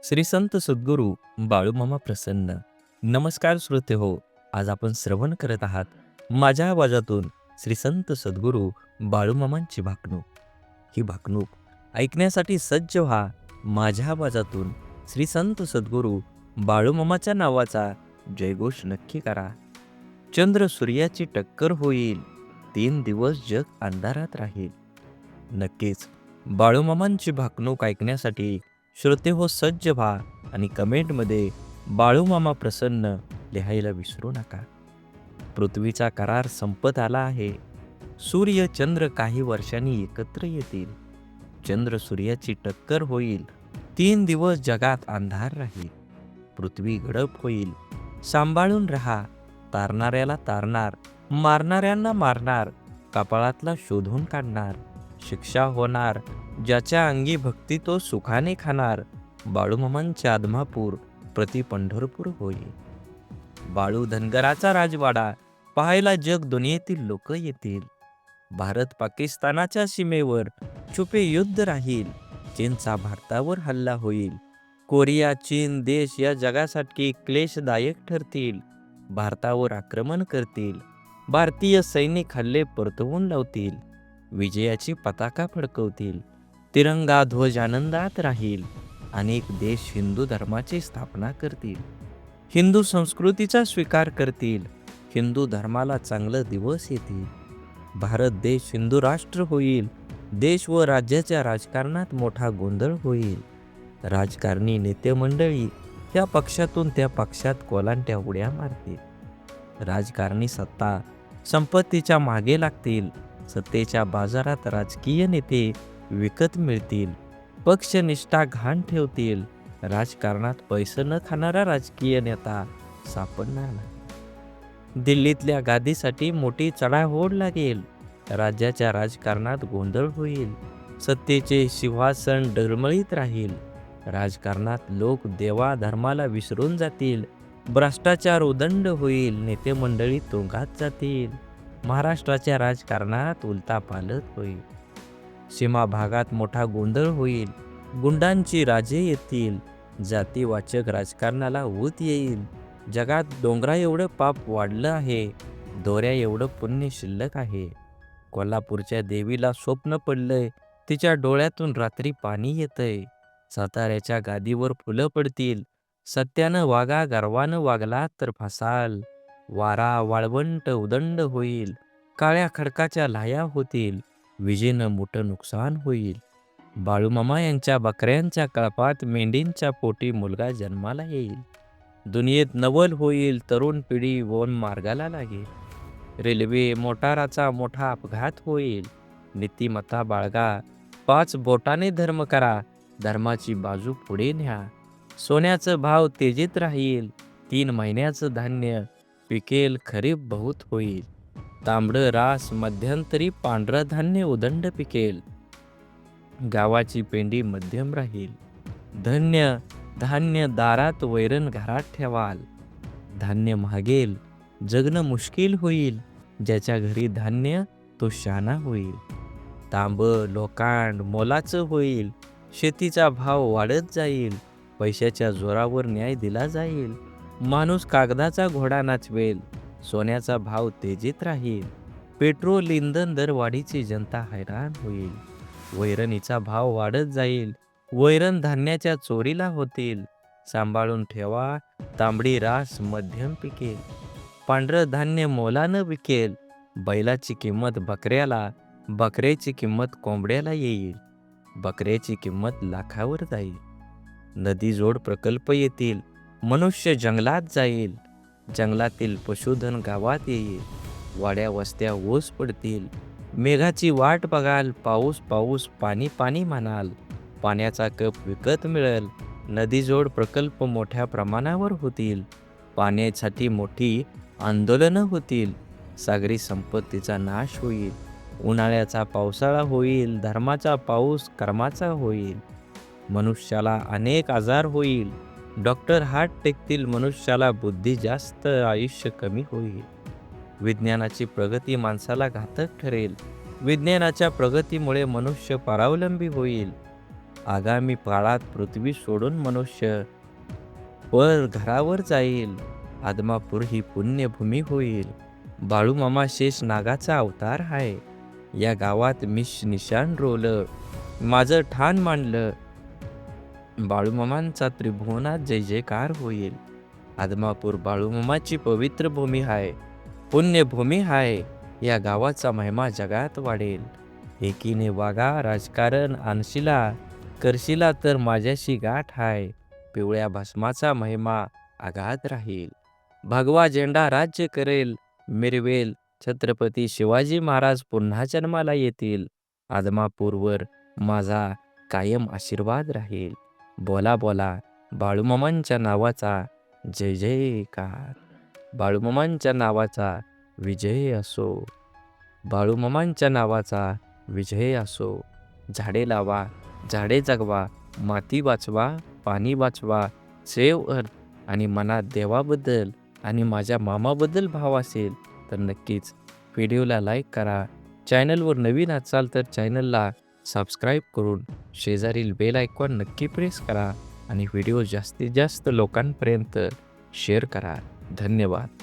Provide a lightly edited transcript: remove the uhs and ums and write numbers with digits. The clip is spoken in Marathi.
श्री संत सद्गुरू बाळूमामा प्रसन्न. नमस्कार श्रोते हो. आज आपण श्रवण करत आहात माझ्या आवाजातून श्री संत सद्गुरू बाळूमामांची भाकणूक. ही भाकणूक ऐकण्यासाठी सज्ज व्हा. माझ्या आवाजातून श्री संत सद्गुरू बाळूमामाच्या नावाचा जयघोष नक्की करा. चंद्र सूर्याची टक्कर होईल, 3 दिवस जग अंधारात राहील. नक्कीच बाळूमामांची भाकणूक ऐकण्यासाठी श्रोते हो सज्ज व्हा आणि कमेंटमध्ये बाळूमामा प्रसन्न लिहायला विसरू नका. पृथ्वीचा करार संपत आला आहे. सूर्य चंद्र काही वर्षांनी एकत्र येतील. चंद्र सूर्याची टक्कर होईल, 3 दिवस जगात अंधार राहील. पृथ्वी गडप होईल, सांभाळून राहा. तारणाऱ्याला तारणार, मारणाऱ्यांना मारणार, कपाळातला शोधून काढणार. शिक्षा होणार, ज्याच्या अंगी भक्ती तो सुखाने खाणार. बाळूमामांच्या आदमापूर प्रति पंढरपूर होईल. बाळू धनगराचा राजवाडा पाहायला जग दुनियेतील लोक येतील. भारत पाकिस्तानाच्या सीमेवर छुपे युद्ध राहील. चीनचा भारतावर हल्ला होईल. कोरिया चीन देश या जगासाठी क्लेशदायक ठरतील. भारतावर आक्रमण करतील. भारतीय सैनिक हल्ले परतवून लावतील. विजयाची पताका फडकवतील. तिरंगा ध्वज आनंदात राहील. अनेक देश हिंदू धर्माची स्थापना करतील. हिंदू संस्कृतीचा स्वीकार करतील. हिंदू धर्माला चांगले दिवस येतील. भारत देश हिंदू राष्ट्र होईल. देश व राज्याच्या राजकारणात मोठा गोंधळ होईल. राजकारणी नेते मंडळी या पक्षातून त्या पक्षात कोलांट्या उड्या मारतील. राजकारणी सत्ता संपत्तीच्या मागे लागतील. सत्तेच्या बाजारात राजकीय नेते विकत मिळतील. पक्षनिष्ठा घाण ठेवतील. राजकारणात पैसे न खाणारा राजकीय नेता सापडणार नाही. दिल्लीतल्या गादीसाठी मोठी चढाओढ लागेल. राज्याच्या राजकारणात गोंधळ होईल. सत्तेचे सिंहासन डळमळीत राहील. राजकारणात लोक देवा धर्माला विसरून जातील. भ्रष्टाचार उदंड होईल. नेते मंडळी तुरुंगात जातील. महाराष्ट्राच्या राजकारणात उलथापालथ होईल. सीमा भागात मोठा गोंधळ होईल. गुंडांची राजे येतील. जातीवाचक राजकारणाला ऊत येईल. जगात डोंगरा एवढं पाप वाढलं आहे. दोऱ्या एवढं पुण्य शिल्लक आहे. कोल्हापूरच्या देवीला स्वप्न पडलंय. तिच्या डोळ्यातून रात्री पाणी येतंय. साताऱ्याच्या गादीवर फुलं पडतील. सत्यानं वागा, गर्वानं वागला तर फसाल. वारा वाळवंट उदंड होईल. काळ्या खडकाच्या लाया होतील. विजेनं मोठं नुकसान होईल. बाळूमामा यांच्या बकऱ्यांच्या कळपात मेंढींच्या पोटी मुलगा जन्माला येईल. दुनियेत नवल होईल. तरुण पिढी वन मार्गाला लागेल. रेल्वे मोटाराचा मोठा अपघात होईल. नीतिमत्ता बाळगा. 5 बोटाने धर्म करा. धर्माची बाजू पुढे न्या. सोन्याचं भाव तेजीत राहील. 3 महिन्याचं धान्य पिकेल. खरीप बहुत होईल. तांबडं रास मध्यंतरी पांढरं धान्य उदंड पिकेल. गावाची पेंडी मध्यम राहील. धन्य धान्य दारात, वैरण घरात ठेवाल. धान्य महागेल. जगणं मुश्किल होईल. ज्याच्या घरी धान्य तो शहाणा होईल. तांब लोकांड मोलाचं होईल. शेतीचा भाव वाढत जाईल. पैशाच्या जोरावर न्याय दिला जाईल. माणूस कागदाचा घोडा नाचवेल. सोन्याचा भाव तेजीत राहील. पेट्रोल इंधन दरवाढीची जनता हैराण होईल. वैरणीचा भाव वाढत जाईल. वैरण धान्याच्या चोरीला होतील. सांभाळून ठेवा. तांबडी रास मध्यम पिकेल. पांढरं धान्य मोलानं विकेल. बैलाची किंमत बकऱ्याला, बकऱ्याची किंमत कोंबड्याला येईल. बकऱ्याची किंमत लाखावर जाईल. नदी जोड प्रकल्प येतील. मनुष्य जंगलात जाईल. जंगलातील पशुधन गावात येईल. वाड्या वस्त्या ओस पडतील. मेघाची वाट बघाल. पाऊस पाऊस पाणी पाणी म्हणाल. पाण्याचा कप विकत मिळेल. नदीजोड प्रकल्प मोठ्या प्रमाणावर होतील. पाण्यासाठी मोठी आंदोलनं होतील. सागरी संपत्तीचा नाश होईल. उन्हाळ्याचा पावसाळा होईल. धर्माचा पाऊस कर्माचा होईल. मनुष्याला अनेक आजार होईल. डॉक्टर हात टेकतील. मनुष्याला बुद्धी जास्त, आयुष्य कमी होईल. विज्ञानाची प्रगती माणसाला घातक ठरेल. विज्ञानाच्या प्रगतीमुळे मनुष्य परावलंबी होईल. आगामी काळात पृथ्वी सोडून मनुष्य पर घरावर जाईल. आदमापूर ही पुण्यभूमी होईल. बाळूमामा शेष नागाचा अवतार आहे. या गावात मी निशाण रोवलं, माझं ठाण मांडलं. बाळूमामांचा त्रिभुवनात जय जयकार होईल. आदमापूर बाळूमामाची पवित्र भूमी आहे, पुण्यभूमी आहे. या गावाचा महिमा जगात वाढेल. एकीने वागा राजकारण आणशिला, करशिला तर माझ्याशी गाठ आहे. पिवळ्या भस्माचा महिमा आगाध राहील. भगवा झेंडा राज्य करेल, मिरवेल. छत्रपती शिवाजी महाराज पुन्हा जन्माला येतील. आदमापूरवर माझा कायम आशीर्वाद राहील. बोला बोला बाळूमामांच्या नावाचा जय जयकार. बाळूमामांच्या नावाचा विजय असो. बाळूमामांच्या नावाचा विजय असो. झाडे लावा, झाडे जगवा, माती वाचवा, पाणी वाचवा. सेव्ह अर्थ. आणि मनात देवाबद्दल आणि माझ्या मामाबद्दल भाव असेल तर नक्कीच व्हिडिओला लाईक करा. चॅनलवर नवीन असाल तर चॅनलला सबस्क्राईब करून शेजारील बेल आयकॉन नक्की प्रेस करा आणि व्हिडिओ जास्तीत जास्त लोकांपर्यंत शेअर करा. धन्यवाद.